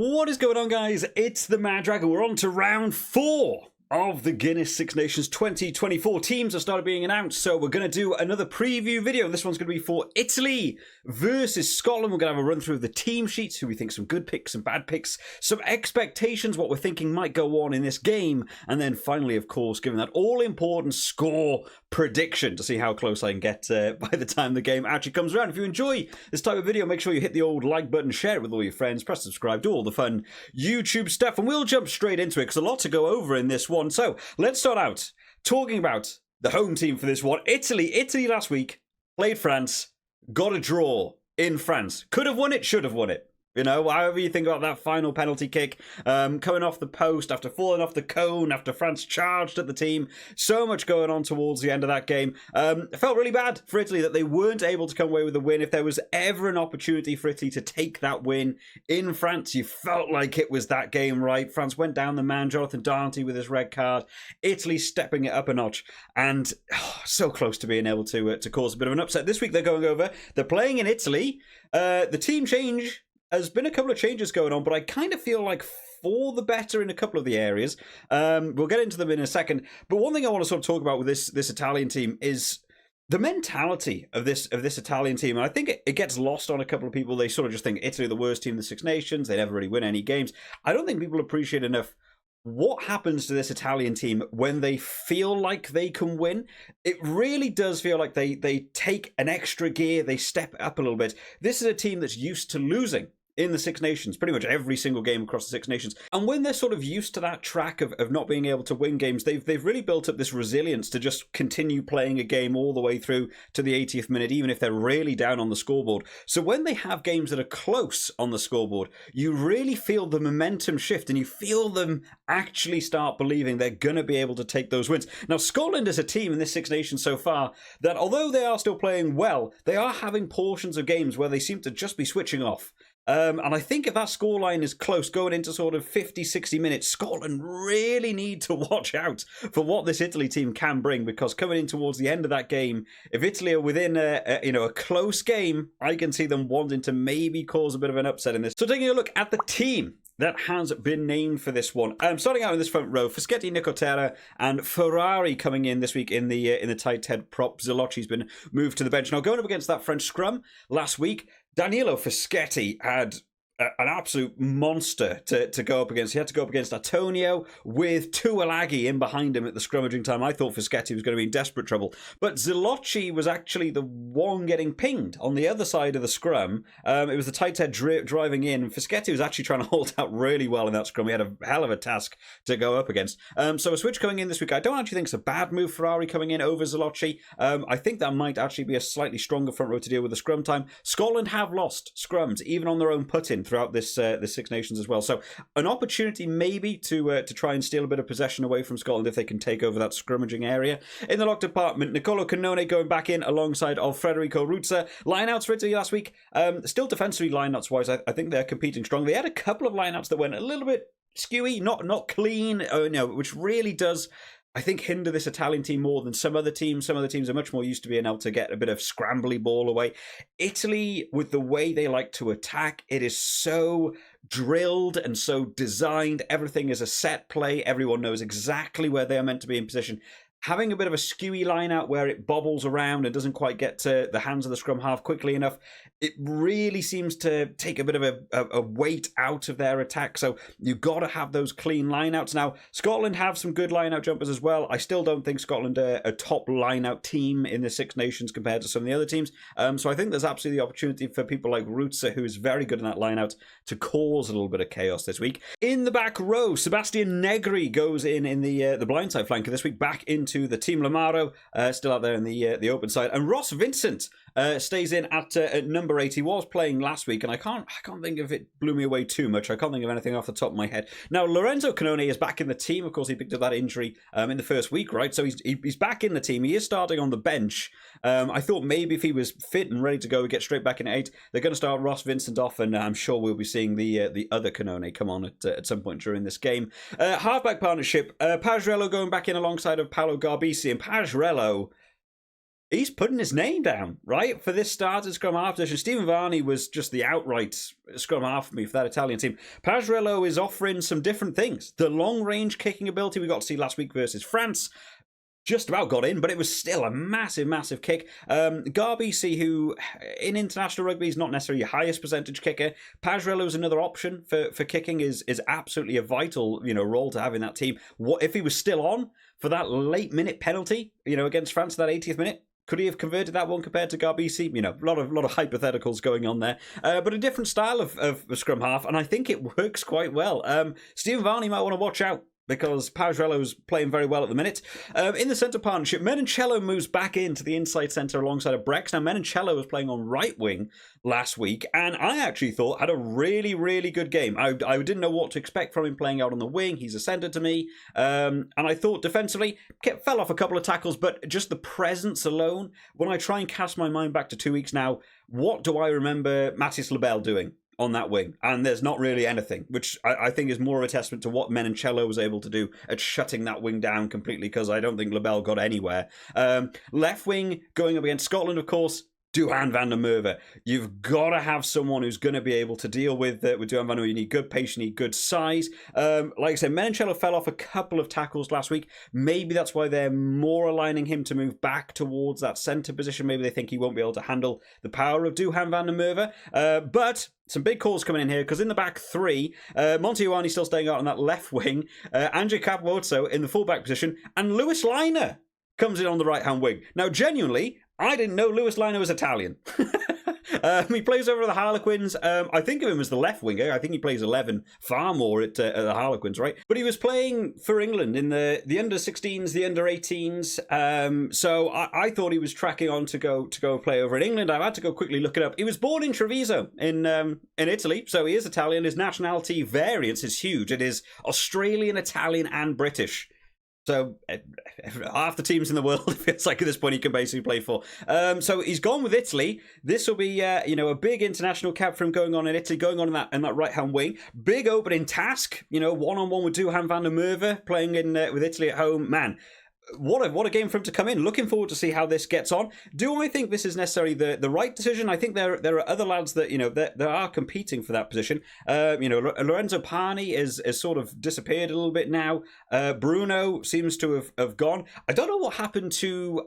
What is going on, guys? It's the Mad Dragon. We're on to round 4 of the Guinness Six Nations 2024. Teams have started being announced, so we're going to do another preview video. This one's going to be for Italy versus Scotland. We're going to have a run through of the team sheets, who we think some good picks, some bad picks, some expectations, what we're thinking might go on in this game, and then finally, of course, giving that all-important score prediction to see how close I can get by the time the game actually comes around. If you enjoy this type of video, make sure you hit the old like button, share it with all your friends, press subscribe, do all the fun YouTube stuff, and we'll jump straight into it because a lot to go over in this one. So let's start out talking about the home team for this one. Italy last week played France, got a draw in France. Could have won it, should have won it. You know, however you think about that final penalty kick, coming off the post, after falling off the cone, after France charged at the team. So much going on towards the end of that game. It felt really bad for Italy that they weren't able to come away with a win. If there was ever an opportunity for Italy to take that win in France, you felt like it was that game, right? France went down the man, Jonathan Darnty with his red card. Italy stepping it up a notch. And so close to being able to cause a bit of an upset. This week they're going over. They're playing in Italy. The team change. There's been a couple of changes going on, but I kind of feel like for the better in a couple of the areas. We'll get into them in a second. But one thing I want to sort of talk about with this Italian team is the mentality of this Italian team. And I think it gets lost on a couple of people. They sort of just think Italy are the worst team in the Six Nations. They never really win any games. I don't think people appreciate enough what happens to this Italian team when they feel like they can win. It really does feel like they take an extra gear, they step up a little bit. This is a team that's used to losing in the Six Nations, pretty much every single game across the Six Nations. And when they're sort of used to that track of not being able to win games, they've really built up this resilience to just continue playing a game all the way through to the 80th minute, even if they're really down on the scoreboard. So when they have games that are close on the scoreboard, you really feel the momentum shift and you feel them actually start believing they're going to be able to take those wins. Now, Scotland is a team in this Six Nations so far that although they are still playing well, they are having portions of games where they seem to just be switching off. And I think if that scoreline is close, going into sort of 50, 60 minutes, Scotland really need to watch out for what this Italy team can bring, because coming in towards the end of that game, if Italy are within a close game, I can see them wanting to maybe cause a bit of an upset in this. So taking a look at the team that has been named for this one. Starting out in this front row, Fischetti, Nicotera, and Ferrari coming in this week in the tight head prop. Zilocci's been moved to the bench. Now, going up against that French scrum last week, Danilo Fischetti had an absolute monster to go up against. He had to go up against Antonio with Tuilagi in behind him at the scrummaging time. I thought Fischetti was going to be in desperate trouble. But Zilocci was actually the one getting pinged on the other side of the scrum. It was the tight head driving in. Fischetti was actually trying to hold out really well in that scrum. He had a hell of a task to go up against. So a switch coming in this week. I don't actually think it's a bad move, Ferrari coming in over Zilocci. I think that might actually be a slightly stronger front row to deal with the scrum time. Scotland have lost scrums, even on their own put-in, throughout this Six Nations as well. So an opportunity maybe to try and steal a bit of possession away from Scotland if they can take over that scrummaging area. In the lock department, Nicolo Cannone going back in alongside of Federico Ruzza. Lineouts for Italy last week. Still defensively lineouts wise, I think they're competing strong. They had a couple of lineouts that went a little bit skewy, not clean, which really does, I think, hinder this Italian team more than some other teams. Some other teams are much more used to being able to get a bit of scrambly ball away. Italy, with the way they like to attack, it is so drilled and so designed. Everything is a set play. Everyone knows exactly where they are meant to be in position. Having a bit of a skewy line out where it bobbles around and doesn't quite get to the hands of the scrum half quickly enough, it really seems to take a bit of a weight out of their attack. So you've got to have those clean lineouts. Now, Scotland have some good lineout jumpers as well. I still don't think Scotland are a top lineout team in the Six Nations compared to some of the other teams. So I think there's absolutely the opportunity for people like Ruzza, who is very good in that lineout, to cause a little bit of chaos this week. In the back row, Sebastian Negri goes in the blindside flanker this week, back into the Team Lamaro, still out there in the open side, and Ross Vincent stays in at number 8. He was playing last week, and I can't think of it, blew me away too much. I can't think of anything off the top of my head. Now, Lorenzo Cannone is back in the team. Of course, he picked up that injury in the first week, right? So he's back in the team. He is starting on the bench. I thought maybe if he was fit and ready to go, he'd get straight back in at 8. They're going to start Ross Vincent off, and I'm sure we'll be seeing the other Cannone come on at some point during this game. Halfback partnership, Pajarello going back in alongside of Paolo Garbisi, and Pajarello he's putting his name down, right, for this starting scrum half position. Stephen Varney was just the outright scrum half for me for that Italian team. Pajarello is offering some different things. The long-range kicking ability we got to see last week versus France just about got in, but it was still a massive, massive kick. Garbisi, who in international rugby is not necessarily your highest percentage kicker. Pajarello is another option for kicking, is absolutely a vital role to have in that team. What if he was still on for that late minute penalty, against France, that 80th minute? Could he have converted that one compared to Garbisi? A lot of hypotheticals going on there. But a different style of scrum half, and I think it works quite well. Stephen Varney might want to watch out, because Pajarello's playing very well at the minute. In the centre partnership, Menoncello moves back into the inside centre alongside of Brex. Now, Menoncello was playing on right wing last week, and I actually thought had a really, really good game. I didn't know what to expect from him playing out on the wing. He's a centre to me. And I thought defensively, fell off a couple of tackles, but just the presence alone, when I try and cast my mind back to 2 weeks now, what do I remember Mathis Lebel doing on that wing? And there's not really anything, which I think is more of a testament to what Menoncello was able to do at shutting that wing down completely, because I don't think Lebel got anywhere. Left wing, going up against Scotland, of course, Duhan van der Merwe. You've got to have someone who's going to be able to deal with Duhan van der Merwe. You need good patience, you need good size. Like I said, Menoncello fell off a couple of tackles last week. Maybe that's why they're more aligning him to move back towards that centre position. Maybe they think he won't be able to handle the power of Duhan van der Merwe. But some big calls coming in here, because in the back three, Monty Ioane still staying out on that left wing, Andrzej Capozzo in the fullback position, and Lewis Liner comes in on the right-hand wing. Now, genuinely, I didn't know Lewis Liner was Italian. He plays over the Harlequins. I think of him as the left winger. I think he plays 11 far more at the Harlequins, right? But he was playing for England in the under-16s, the under-18s. So I thought he was tracking on to go play over in England. I had to go quickly look it up. He was born in Treviso in Italy, so he is Italian. His nationality variance is huge. It is Australian, Italian, and British. So half the teams in the world, it feels like at this point, he can basically play for. So he's gone with Italy. This will be, a big international cap for him going on in Italy, going on in that right-hand wing. Big opening task, one-on-one with Duhan van der Merwe, playing in with Italy at home. Man, what a game for him to come in. Looking forward to see how this gets on. Do I think this is necessarily the right decision? I think there are other lads that that are competing for that position. Lorenzo Pani is sort of disappeared a little bit now. Bruno seems to have gone. I don't know what happened to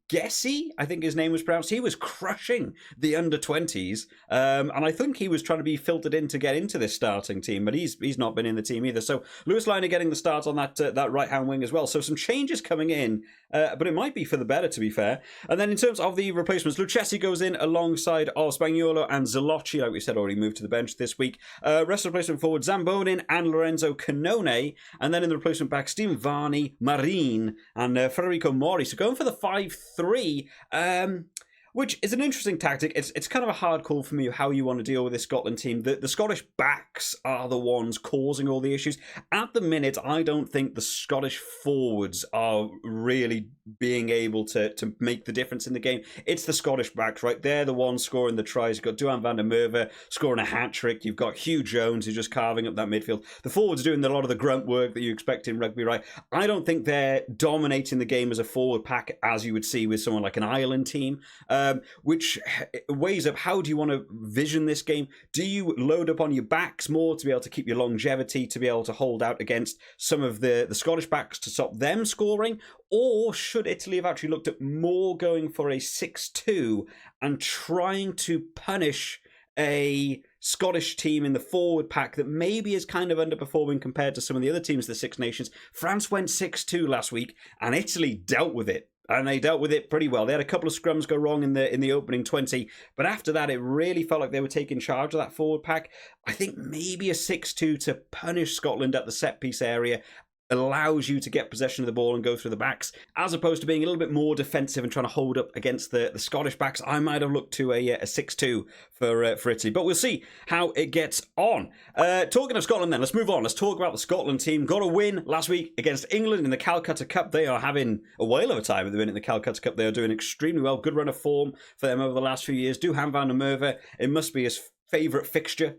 Gessie, I think his name was pronounced. He was crushing the under-20s, and I think he was trying to be filtered in to get into this starting team, but he's not been in the team either. So Lewis Liner getting the start on that right-hand wing as well. So some changes coming in, but it might be for the better, to be fair. And then in terms of the replacements, Lucchesi goes in alongside of Spagnuolo and Zalocci, like we said, already moved to the bench this week. Rest of the replacement forward, Zambonin and Lorenzo Cannone, and then in the replacement back, Stephen Varney, Marine, and Federico Mori. So going for the 5-3, which is an interesting tactic. It's kind of a hard call for me how you want to deal with this Scotland team. The Scottish backs are the ones causing all the issues. At the minute, I don't think the Scottish forwards are really being able to make the difference in the game. It's the Scottish backs, right? They're the ones scoring the tries. You've got Duhan van der Merwe scoring a hat-trick. You've got Hugh Jones who's just carving up that midfield. The forwards doing a lot of the grunt work that you expect in rugby, right? I don't think they're dominating the game as a forward pack as you would see with someone like an Ireland team. Which weighs up, how do you want to vision this game? Do you load up on your backs more to be able to keep your longevity, to be able to hold out against some of the Scottish backs to stop them scoring? Or should Italy have actually looked at more going for a 6-2 and trying to punish a Scottish team in the forward pack that maybe is kind of underperforming compared to some of the other teams of the Six Nations? France went 6-2 last week, and Italy dealt with it. And they dealt with it pretty well. They had a couple of scrums go wrong in the opening 20, but after that, it really felt like they were taking charge of that forward pack. I think maybe a 6-2 to punish Scotland at the set-piece area allows you to get possession of the ball and go through the backs, as opposed to being a little bit more defensive and trying to hold up against the Scottish backs. I might have looked to a 6-2 for Italy, but we'll see how it gets on. Talking of Scotland then, let's move on. Let's talk about the Scotland team. Got a win last week against England in the Calcutta Cup. They are having a whale of a time at the minute in the Calcutta Cup. They are doing extremely well. Good run of form for them over the last few years. Duhan van der Merwe, it must be his favourite fixture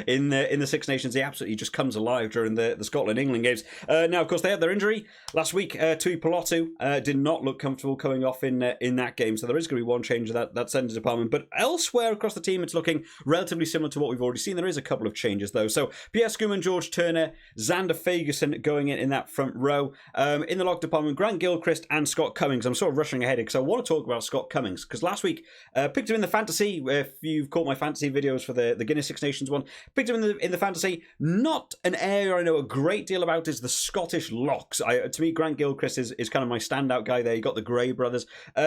in the Six Nations. He absolutely just comes alive during the Scotland-England games. Now, of course, they had their injury last week. Tui Pelotu did not look comfortable coming off in that game, so there is going to be one change of that centre department. But elsewhere across the team, it's looking relatively similar to what we've already seen. There is a couple of changes, though. So Pierre Schoeman, George Turner, Xander Fagerson going in that front row. In the lock department, Grant Gilchrist and Scott Cummings. I'm sort of rushing ahead because I want to talk about Scott Cummings, because last week picked him in the fantasy. If you've caught my fantasy videos for the Guinness Six Nations one, picked him in the fantasy. Not an area I know a great deal about is the Scottish locks. To me, Grant Gilchrist is kind of my standout guy there. You got the Gray brothers.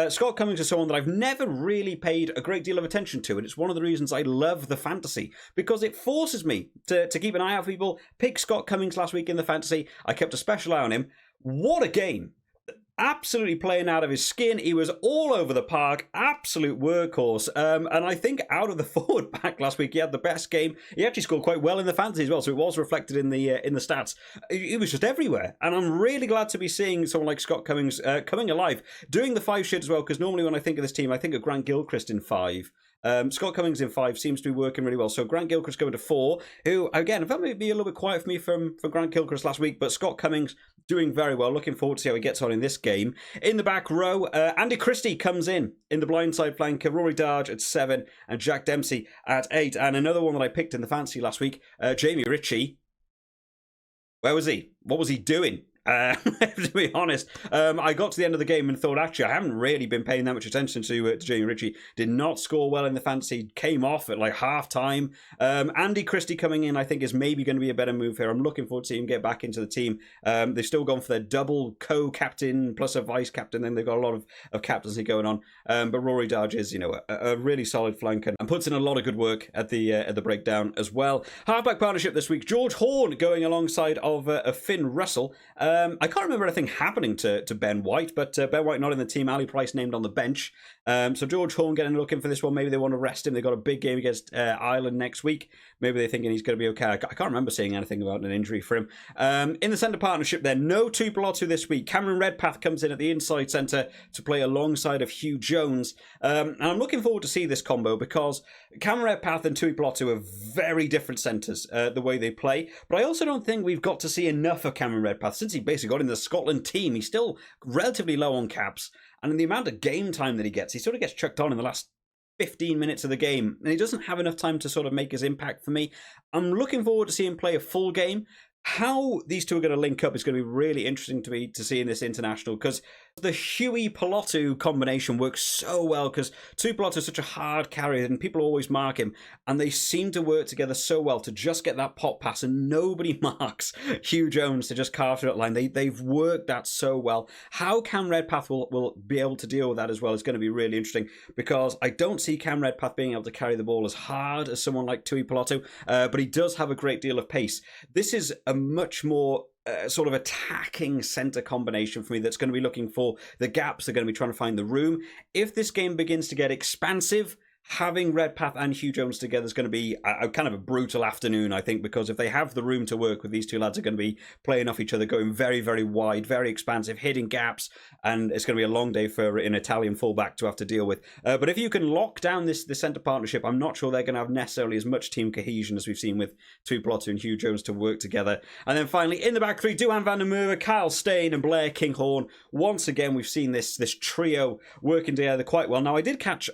Scott Cummings is someone that I've never really paid a great deal of attention to, and it's one of the reasons I love the fantasy, because it forces me to keep an eye out for people. Pick Scott Cummings last week in the fantasy. I kept a special eye on him. What a game. Absolutely playing out of his skin. He was all over the park, absolute workhorse. And I think out of the forward pack last week, he had the best game. He actually scored quite well in the fantasy as well, so it was reflected in the stats. He was just everywhere, and I'm really glad to be seeing someone like Scott Cummings coming alive, doing the 5 shit as well. Because normally when I think of this team, I think of Grant Gilchrist in 5. Scott Cummings in 5 seems to be working really well. So Grant Gilchrist going to 4, who, again, felt maybe a little bit quiet for me for Grant Gilchrist last week, but Scott Cummings doing very well. Looking forward to see how he gets on in this game. In the back row, Andy Christie comes in the blindside flanker, Rory Darge at 7, and Jack Dempsey at 8. And another one that I picked in the fantasy last week, Jamie Ritchie. Where was he? What was he doing? To be honest, I got to the end of the game and thought, actually, I haven't really been paying that much attention to Jamie Ritchie. Did not score well in the fantasy, came off at like half time. Andy Christie coming in, I think, is maybe going to be a better move here. I'm looking forward to seeing him get back into the team. They've still gone for their double co-captain plus a vice-captain. Then they've got a lot of captaincy going on. But Rory Darge is, a really solid flanker and puts in a lot of good work at the breakdown as well. Halfback partnership this week, George Horn going alongside of Finn Russell. I can't remember anything happening to Ben White, but Ben White not in the team. Ali Price named on the bench. So George Horn getting a look in for this one. Maybe they want to rest him. They've got a big game against Ireland next week. Maybe they're thinking he's going to be okay. I can't remember seeing anything about an injury for him. In the centre partnership then, no Tui Pelotu this week. Cameron Redpath comes in at the inside centre to play alongside of Hugh Jones. And I'm looking forward to see this combo, because Cameron Redpath and Tui Pelotu are very different centres, the way they play. But I also don't think we've got to see enough of Cameron Redpath. Since he basically got in the Scotland team, he's still relatively low on caps. And in the amount of game time that he sort of gets chucked on in the last 15 minutes of the game, and he doesn't have enough time to sort of make his impact for me. I'm looking forward to seeing him play a full game. How these two are going to link up is going to be really interesting to me to see in this international, because the Huey Pelotu combination works so well, because Tui Pelotu is such a hard carrier and people always mark him, and they seem to work together so well to just get that pop pass, and nobody marks Hugh Jones to just carve through that line. They've worked that so well. How Cam Redpath will be able to deal with that as well is going to be really interesting, because I don't see Cam Redpath being able to carry the ball as hard as someone like Tui Pelotu, but he does have a great deal of pace. This is a much more sort of attacking centre combination for me that's going to be looking for the gaps. They're going to be trying to find the room. If this game begins to get expansive, having Redpath and Hugh Jones together is going to be a kind of a brutal afternoon, I think, because if they have the room to work with, these two lads are going to be playing off each other, going very, very wide, very expansive, hitting gaps, and it's going to be a long day for an Italian fullback to have to deal with. But if you can lock down this centre partnership, I'm not sure they're going to have necessarily as much team cohesion as we've seen with Tui Pelotu and Hugh Jones to work together. And then finally, in the back three, Duhan van der Merwe, Kyle Steyn and Blair Kinghorn. Once again, we've seen this trio working together quite well. Now, I did catch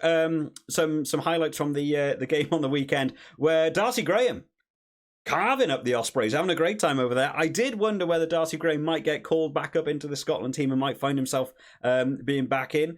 some highlights from the game on the weekend where Darcy Graham carving up the Ospreys, having a great time over there. I did wonder whether Darcy Graham might get called back up into the Scotland team and might find himself being back in.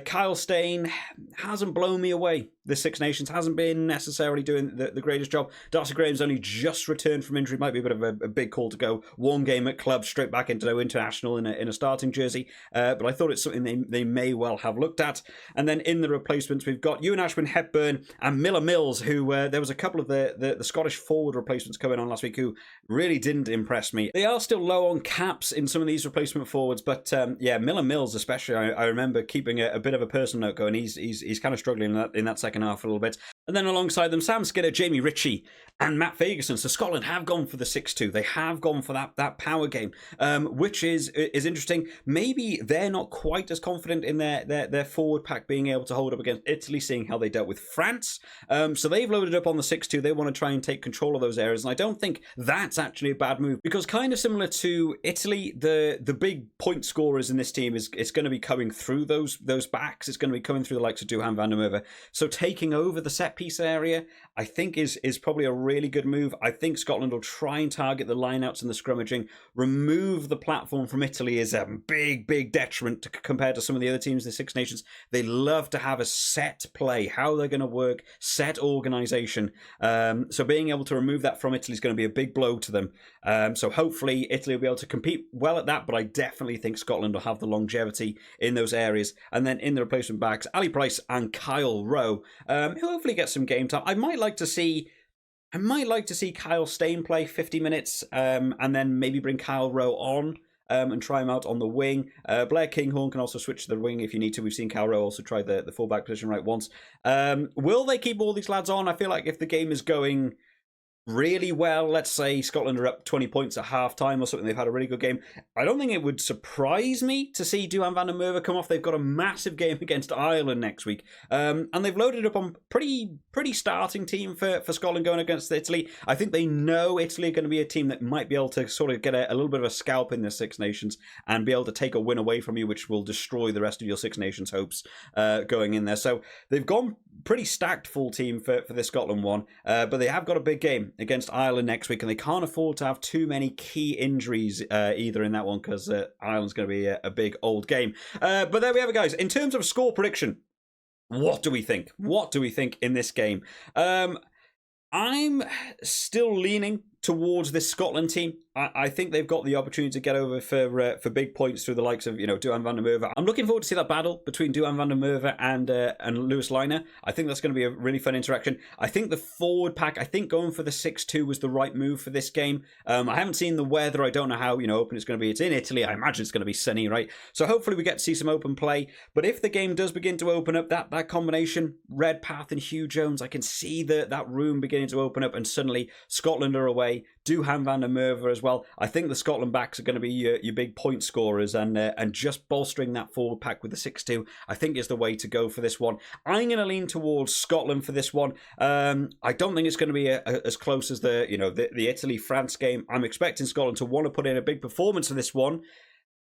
Kyle Steyn hasn't blown me away. The Six Nations hasn't been necessarily doing the greatest job. Darcy Graham's only just returned from injury. Might be a bit of a big call to go one game at club, straight back into no international in a starting jersey. But I thought it's something they may well have looked at. And then in the replacements, we've got Ewan Ashwin Hepburn and Miller Mills, who there was a couple of the Scottish forward replacements coming on last week who really didn't impress me. They are still low on caps in some of these replacement forwards, but Miller Mills especially, I remember keeping a bit of a personal note going. He's kind of struggling in that second half a little bit. And then alongside them, Sam Skinner, Jamie Ritchie, and Matt Fagerson. So Scotland have gone for the 6-2. They have gone for that power game, which is interesting. Maybe they're not quite as confident in their forward pack being able to hold up against Italy, seeing how they dealt with France. So they've loaded up on the 6-2. They want to try and take control of those areas. And I don't think that's actually a bad move, because kind of similar to Italy, the big point scorers in this team it's going to be coming through those backs. It's going to be coming through the likes of Duhan van der Merwe. So taking over the set piece area, I think is probably a really good move. I think Scotland will try and target the lineouts and the scrummaging. Remove the platform from Italy is a big detriment compared to some of the other teams in the Six Nations. They love to have a set play, how they're going to work, set organisation. So being able to remove that from Italy is going to be a big blow to them. So hopefully Italy will be able to compete well at that, but I definitely think Scotland will have the longevity in those areas. And then in the replacement backs, Ali Price and Kyle Rowe, who hopefully get some game time. I might like to see Kyle Stain play 50 minutes, and then maybe bring Kyle Rowe on and try him out on the wing. Blair Kinghorn can also switch to the wing if you need to. We've seen Kyle Rowe also try the fullback position right once. Will they keep all these lads on? I feel like if the game is going really well, let's say Scotland are up 20 points at half-time or something, they've had a really good game, I don't think it would surprise me to see Duhan van der Merwe come off. They've got a massive game against Ireland next week, and they've loaded up on pretty starting team for Scotland going against Italy. I think they know Italy are going to be a team that might be able to sort of get a little bit of a scalp in the Six Nations and be able to take a win away from you, which will destroy the rest of your Six Nations hopes going in there. So they've gone pretty stacked full team for this Scotland one, but they have got a big game against Ireland next week, and they can't afford to have too many key injuries either in that one, because Ireland's going to be a big old game. But there we have it, guys. In terms of score prediction, what do we think? What do we think in this game? I'm still leaning towards this Scotland team. I think they've got the opportunity to get over for big points through the likes of, Duhan van der Merwe. I'm looking forward to see that battle between Duhan van der Merwe and Lewis Liner. I think that's going to be a really fun interaction. I think the forward pack, I think going for the 6-2 was the right move for this game. I haven't seen the weather. I don't know how open it's going to be. It's in Italy. I imagine it's going to be sunny, right? So hopefully we get to see some open play. But if the game does begin to open up, that combination, Redpath and Hugh Jones, I can see that room beginning to open up, and suddenly Scotland are away. Duhan van der Merwe as well. I think the Scotland backs are going to be your big point scorers, and just bolstering that forward pack with the 6-2, I think is the way to go for this one. I'm going to lean towards Scotland for this one. I don't think it's going to be as close as the Italy-France game. I'm expecting Scotland to want to put in a big performance for this one.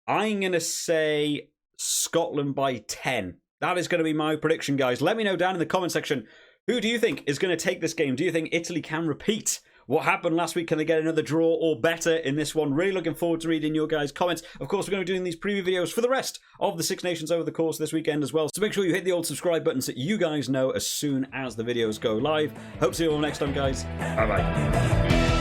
I'm going to say Scotland by 10. That is going to be my prediction, guys. Let me know down in the comment section, who do you think is going to take this game? Do you think Italy can repeat what happened last week? Can they get another draw or better in this one? Really looking forward to reading your guys' comments. Of course, we're going to be doing these preview videos for the rest of the Six Nations over the course of this weekend as well. So make sure you hit the old subscribe button so you guys know as soon as the videos go live. Hope to see you all next time, guys. Bye-bye.